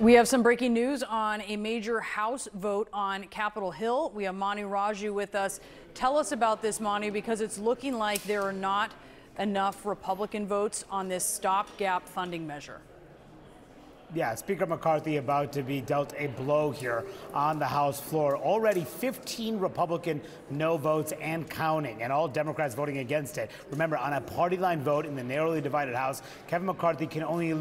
We have some breaking news on a major House vote on Capitol Hill. We have Manu Raju with us. Tell us about this, Manu, because it's looking like there are not enough Republican votes on this stopgap funding measure. Yeah, Speaker McCarthy about to be dealt a blow here on the House floor. Already 15 Republican no votes and counting, and all Democrats voting against it. Remember, on a party line vote in the narrowly divided House, Kevin McCarthy can only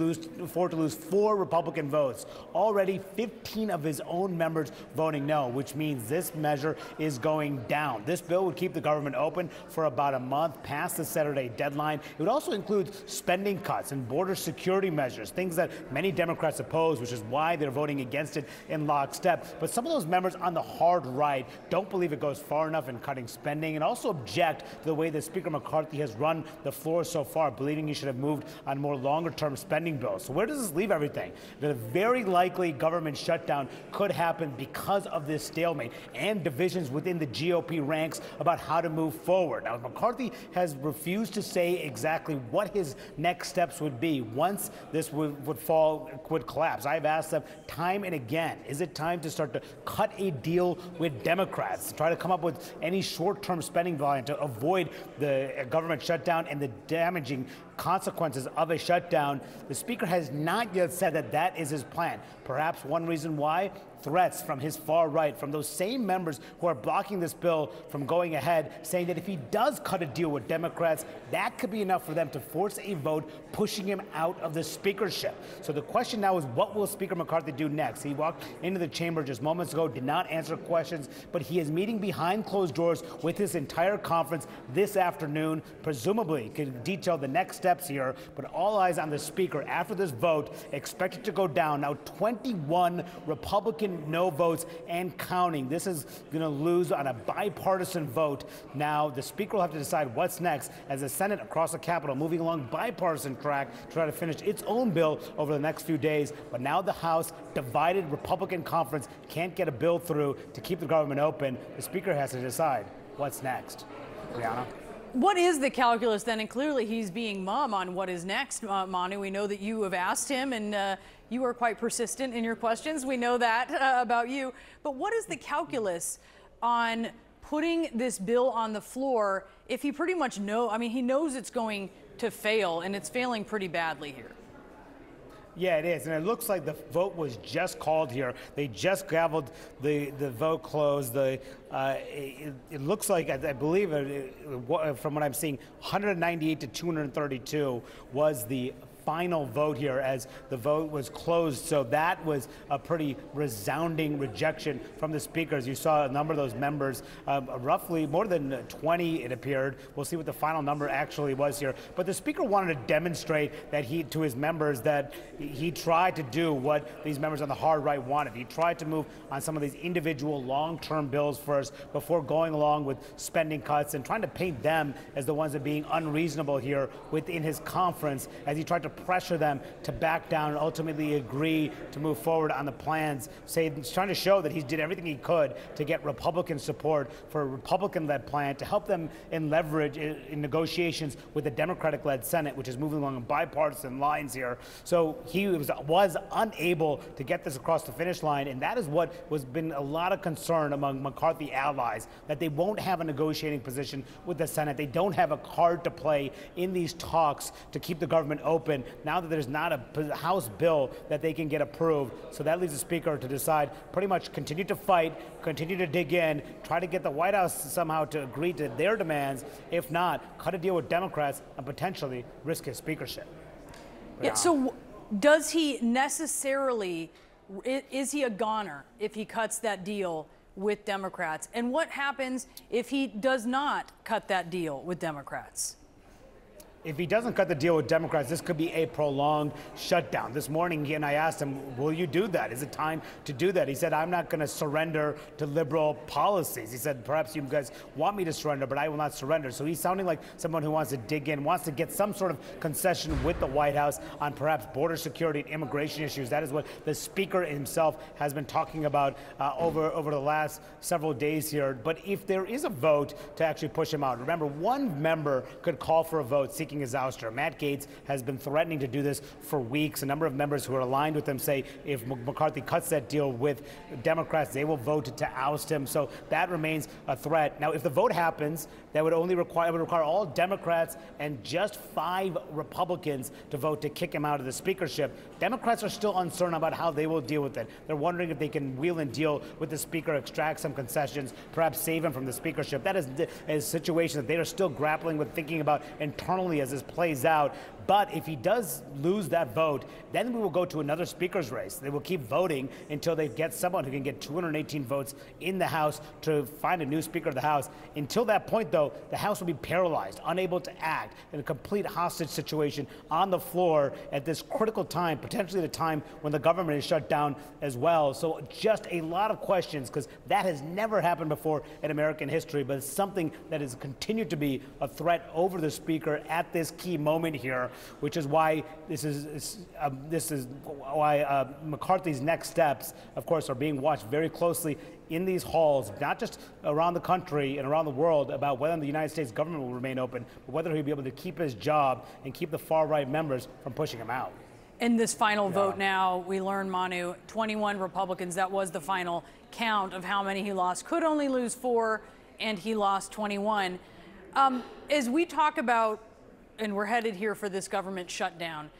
afford to lose 4 Republican votes. Already 15 of his own members voting no, which means this measure is going down. This bill would keep the government open for about a month past the Saturday deadline. It would also include spending cuts and border security measures, things that many Democrats oppose, which is why they're voting against it in lockstep. But some of those members on the hard right don't believe it goes far enough in cutting spending and also object to the way that Speaker McCarthy has run the floor so far, believing he should have moved on more longer-term spending bills. So where does this leave everything? The very likely government shutdown could happen because of this stalemate and divisions within the GOP ranks about how to move forward. Now, McCarthy has refused to say exactly what his next steps would be once this would collapse. I've asked them time and again, is it time to start to cut a deal with Democrats, to try to come up with any short-term spending volume to avoid the government shutdown and the damaging consequences of a shutdown? The Speaker has not yet said that that is his plan. Perhaps one reason why? Threats from his far right, from those same members who are blocking this bill from going ahead, saying that if he does cut a deal with Democrats, that could be enough for them to force a vote pushing him out of the speakership. So the question now is, what will Speaker McCarthy do next? He walked into the chamber just moments ago, did not answer questions, but he is meeting behind closed doors with his entire conference this afternoon, presumably could detail the next steps here, but all eyes on the Speaker after this vote, expected to go down. Now 21 Republican no votes and counting. This is going to lose on a bipartisan vote. Now the Speaker will have to decide what's next as the Senate across the Capitol moving along bipartisan track to try to finish its own bill over the next few days. But now the House, divided Republican conference, can't get a bill through to keep the government open. The Speaker has to decide what's next. Brianna? What is the calculus then? And clearly he's being mum on what is next, Manu. We know that you have asked him, and you are quite persistent in your questions. We know that about you. But what is the calculus on putting this bill on the floor if he pretty much he knows it's going to fail, and it's failing pretty badly here? Yeah, it is, and it looks like the vote was just called here. They just gavelled the vote closed. It looks like, I believe, from what I'm seeing, 198 to 232 was the final vote here as the vote was closed. So that was a pretty resounding rejection from the Speaker. As you saw, a number of those members, roughly more than 20 it appeared. We'll see what the final number actually was here. But the Speaker wanted to demonstrate that to his members that he tried to do what these members on the hard right wanted. He tried to move on some of these individual long-term bills first before going along with spending cuts and trying to paint them as the ones that are being unreasonable here within his conference as he tried to pressure them to back down and ultimately agree to move forward on the plans. He's trying to show that he did everything he could to get Republican support for a Republican-led plan to help them in leverage in negotiations with the Democratic-led Senate, which is moving along in bipartisan lines here. So he was unable to get this across the finish line, and that is what has been a lot of concern among McCarthy allies, that they won't have a negotiating position with the Senate. They don't have a card to play in these talks to keep the government open now that there's not a House bill that they can get approved. So that leaves the Speaker to decide pretty much continue to fight, continue to dig in, try to get the White House somehow to agree to their demands. If not, cut a deal with Democrats and potentially risk his speakership. Yeah, so does he necessarily, is he a goner if he cuts that deal with Democrats? And what happens if he does not cut that deal with Democrats? If he doesn't cut the deal with Democrats, this could be a prolonged shutdown. This morning, I asked him, will you do that? Is it time to do that? He said, I'm not going to surrender to liberal policies. He said, perhaps you guys want me to surrender, but I will not surrender. So he's sounding like someone who wants to dig in, wants to get some sort of concession with the White House on perhaps border security and immigration issues. That is what the Speaker himself has been talking about over the last several days here. But if there is a vote to actually push him out, remember, one member could call for a vote seeking picking his ouster. Matt Gaetz has been threatening to do this for weeks. A number of members who are aligned with him say if McCarthy cuts that deal with Democrats, they will vote to oust him. So that remains a threat. Now, if the vote happens, that would only require all Democrats and just 5 Republicans to vote to kick him out of the speakership. Democrats are still uncertain about how they will deal with it. They're wondering if they can wheel and deal with the speaker, extract some concessions, perhaps save him from the speakership. That is a situation that they are still grappling with, thinking about internally as this plays out. But if he does lose that vote, then we will go to another speaker's race. They will keep voting until they get someone who can get 218 votes in the House to find a new Speaker of the House. Until that point, though, the House will be paralyzed, unable to act, in a complete hostage situation on the floor at this critical time, potentially the time when the government is shut down as well. So just a lot of questions, because that has never happened before in American history, but it's something that has continued to be a threat over the Speaker at this key moment here, which is why this is why McCarthy's next steps, of course, are being watched very closely in these halls, not just around the country and around the world, about whether the United States government will remain open, but whether he'll be able to keep his job and keep the far-right members from pushing him out. In this final vote now, we learn, Manu, 21 Republicans, that was the final count of how many he lost, could only lose 4, and he lost 21. As we talk about, and we're headed here for this government shutdown,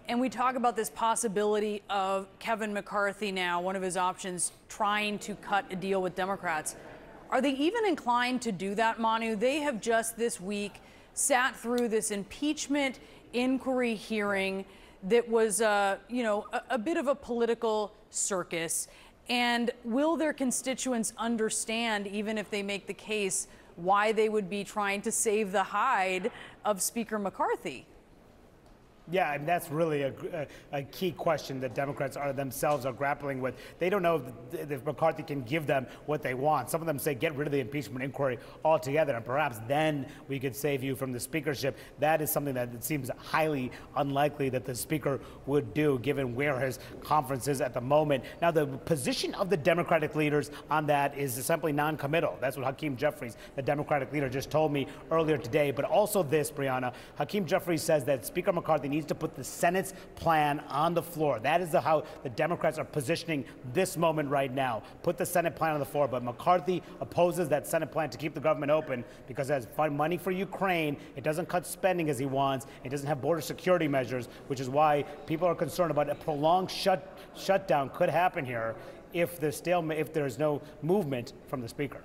and we talk about this possibility of Kevin McCarthy now, one of his options, trying to cut a deal with Democrats. Are they even inclined to do that, Manu? They have just this week sat through this impeachment inquiry hearing that was, a bit of a political circus. And will their constituents understand, even if they make the case, why they would be trying to save the hide of Speaker McCarthy? Yeah, and that's really a key question that Democrats themselves are grappling with. They don't know if McCarthy can give them what they want. Some of them say get rid of the impeachment inquiry altogether, and perhaps then we could save you from the speakership. That is something that it seems highly unlikely that the Speaker would do, given where his conference is at the moment. Now, the position of the Democratic leaders on that is simply non-committal. That's what Hakeem Jeffries, the Democratic leader, just told me earlier today. But also this, Brianna, Hakeem Jeffries says that Speaker McCarthy needs to put the Senate's plan on the floor. That is how the Democrats are positioning this moment right now. Put the Senate plan on the floor. But McCarthy opposes that Senate plan to keep the government open because it has money for Ukraine. It doesn't cut spending as he wants. It doesn't have border security measures, which is why people are concerned about a prolonged shutdown could happen here if there's no movement from the Speaker.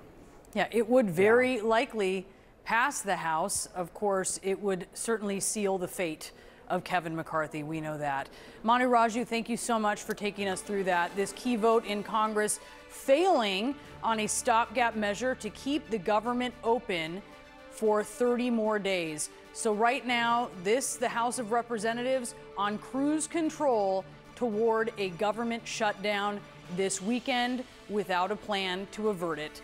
Yeah, it would very likely pass the House. Of course, it would certainly seal the fate of Kevin McCarthy. We know that. Manu Raju, thank you so much for taking us through that. This key vote in Congress failing on a stopgap measure to keep the government open for 30 more days. So right now, the House of Representatives on cruise control toward a government shutdown this weekend without a plan to avert it.